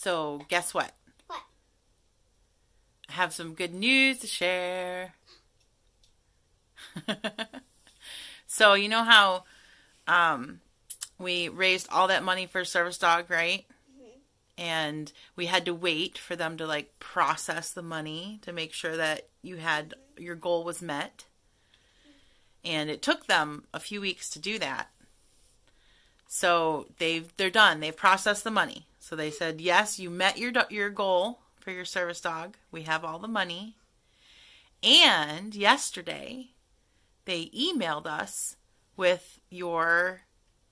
So guess what? What? I have some good news to share. So you know how we raised all that money for a service dog, right? Mm-hmm. And we had to wait for them to like process the money to make sure that you had your goal was met. And it took them a few weeks to do that. So they're done. They've processed the money. So they said, yes, you met your goal for your service dog. We have all the money. And yesterday, they emailed us with your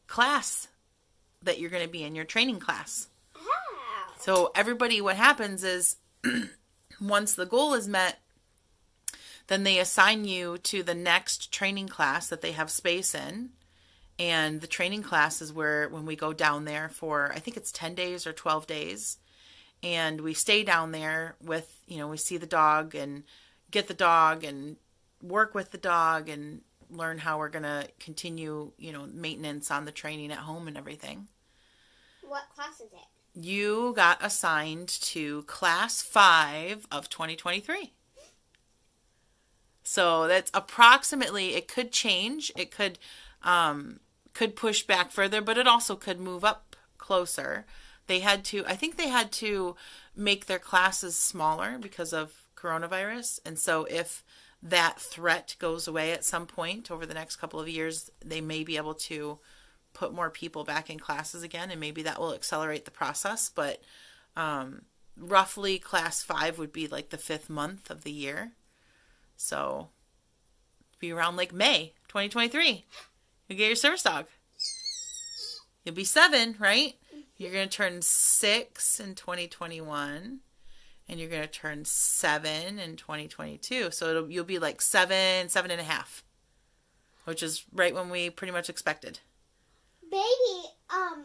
class that you're going to be in, your training class. Oh. So everybody, what happens is once the goal is met, then they assign you to the next training class that they have space in. And the training class is where when we go down there for, I think it's 10 days or 12 days. And we stay down there with, we see the dog and get the dog and work with the dog and learn how we're going to continue, maintenance on the training at home and everything. What class is it? You got assigned to class 5 of 2023. So that's approximately, it could change. It could push back further, but it also could move up closer. I think they had to make their classes smaller because of coronavirus. And so if that threat goes away at some point over the next couple of years, they may be able to put more people back in classes again, and maybe that will accelerate the process. But roughly class 5 would be like the 5th month of the year. So be around like May 2023. You'll get your service dog. You'll be 7, right? You're going to turn 6 in 2021. And you're going to turn 7 in 2022. So you'll be like 7, 7.5. Which is right when we pretty much expected. Baby, I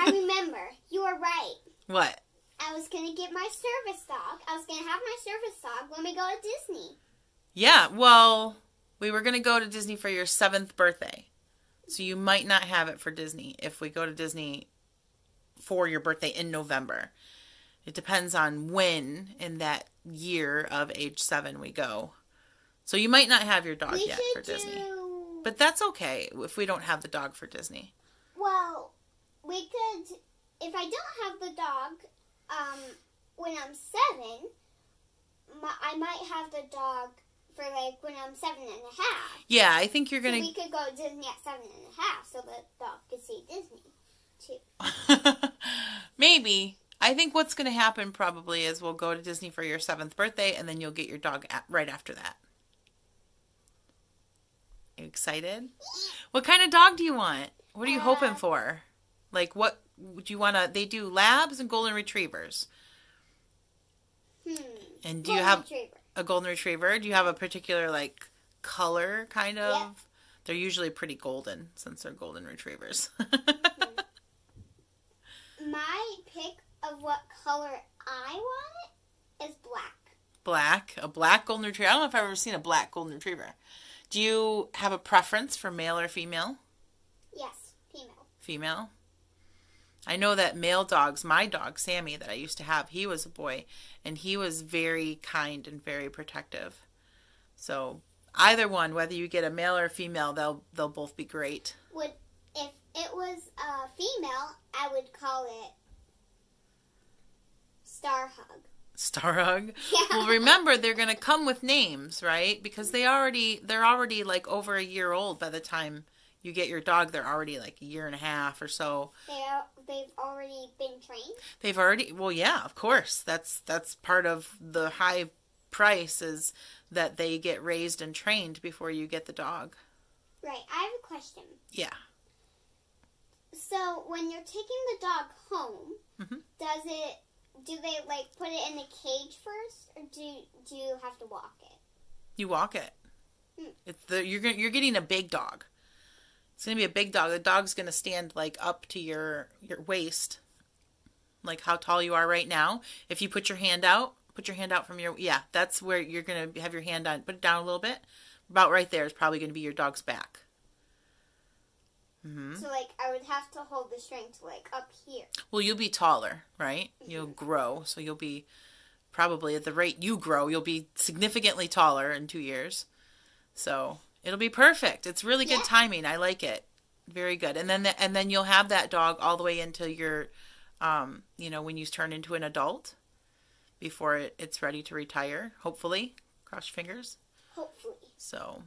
remember. You were right. What? I was going to get my service dog. I was going to have my service dog when we go to Disney. Yeah, well, we were going to go to Disney for your 7th birthday. So you might not have it for Disney if we go to Disney for your birthday in November. It depends on when in that year of age 7 we go. So you might not have your dog yet for Disney. But that's okay if we don't have the dog for Disney. Well, we could, if I don't have the dog when I'm 7, I might have the dog for like when I'm 7.5. Yeah, I think you're going to. We could go to Disney at 7.5 so the dog could see Disney too. Maybe. I think what's going to happen probably is we'll go to Disney for your 7th birthday and then you'll get your dog right after that. You excited? What kind of dog do you want? What are you hoping for? Like what do you want to, they do labs and golden retrievers. And do you have a golden retriever? Do you have a particular like color kind of? Yep. They're usually pretty golden since they're golden retrievers. My pick of what color I want is black. Black? A black golden retriever? I don't know if I've ever seen a black golden retriever. Do you have a preference for male or female? Yes, female. Female? I know that male dogs, my dog, Sammy, that I used to have, he was a boy, and he was very kind and very protective. So either one, whether you get a male or a female, they'll both be great. If it was a female, I would call it Star Hug. Star Hug? Yeah. Well, remember, they're going to come with names, right? Because they're already like over a year old by the time you get your dog. They're already like a year and a half or so. They've already been trained? Well, yeah, of course. That's part of the high price is that they get raised and trained before you get the dog. Right. I have a question. Yeah. So when you're taking the dog home, do they like put it in the cage first, or do you have to walk it? You walk it. You're getting a big dog. It's gonna be a big dog. The dog's gonna stand like up to your waist, like how tall you are right now. If you put your hand out from your, that's where you're gonna have your hand on. Put it down a little bit. About right there is probably gonna be your dog's back. Mm-hmm. So, like, I would have to hold the string to, like, up here. Well, you'll be taller, right? Mm-hmm. You'll grow, so you'll be probably at the rate you grow, you'll be significantly taller in 2 years. So it'll be perfect. It's really good timing. I like it. Very good. And then you'll have that dog all the way into your, when you turn into an adult, before it's ready to retire. Hopefully, cross your fingers. Hopefully. So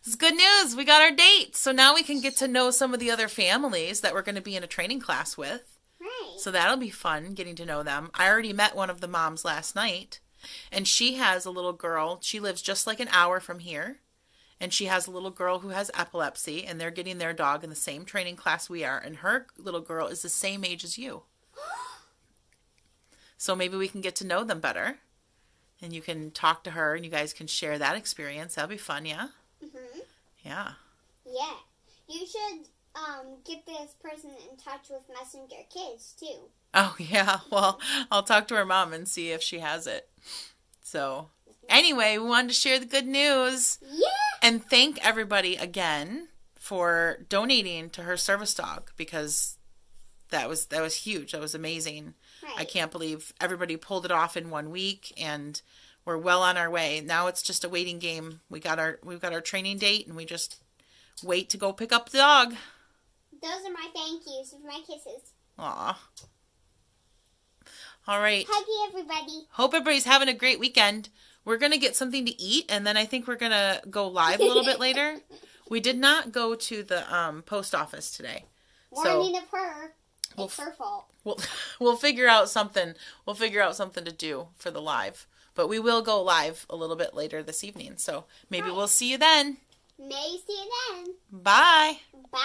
it's good news. We got our date. So now we can get to know some of the other families that we're going to be in a training class with. Right. So that'll be fun, getting to know them. I already met one of the moms last night, and she has a little girl. She lives just like an hour from here, and she has a little girl who has epilepsy, and they're getting their dog in the same training class we are, and her little girl is the same age as you. So maybe we can get to know them better, and you can talk to her, and you guys can share that experience. That'll be fun, yeah? Mm-hmm. Yeah. Yeah. You should get this person in touch with Messenger Kids, too. Oh, yeah. Well, I'll talk to her mom and see if she has it. So, anyway, we wanted to share the good news. Yeah. And thank everybody again for donating to her service dog, because that was huge. That was amazing. Right. I can't believe everybody pulled it off in 1 week, and we're well on our way. Now it's just a waiting game. We've got our training date, and we just wait to go pick up the dog. Those are my thank yous with my kisses. Aw. All right. Huggy, everybody. Hope everybody's having a great weekend. We're going to get something to eat, and then I think we're going to go live a little bit later. We did not go to the post office today. Warning of her. It's her fault. We'll figure out something. We'll figure out something to do for the live. But we will go live a little bit later this evening. So maybe we'll see you then. May see you then. Bye. Bye-bye.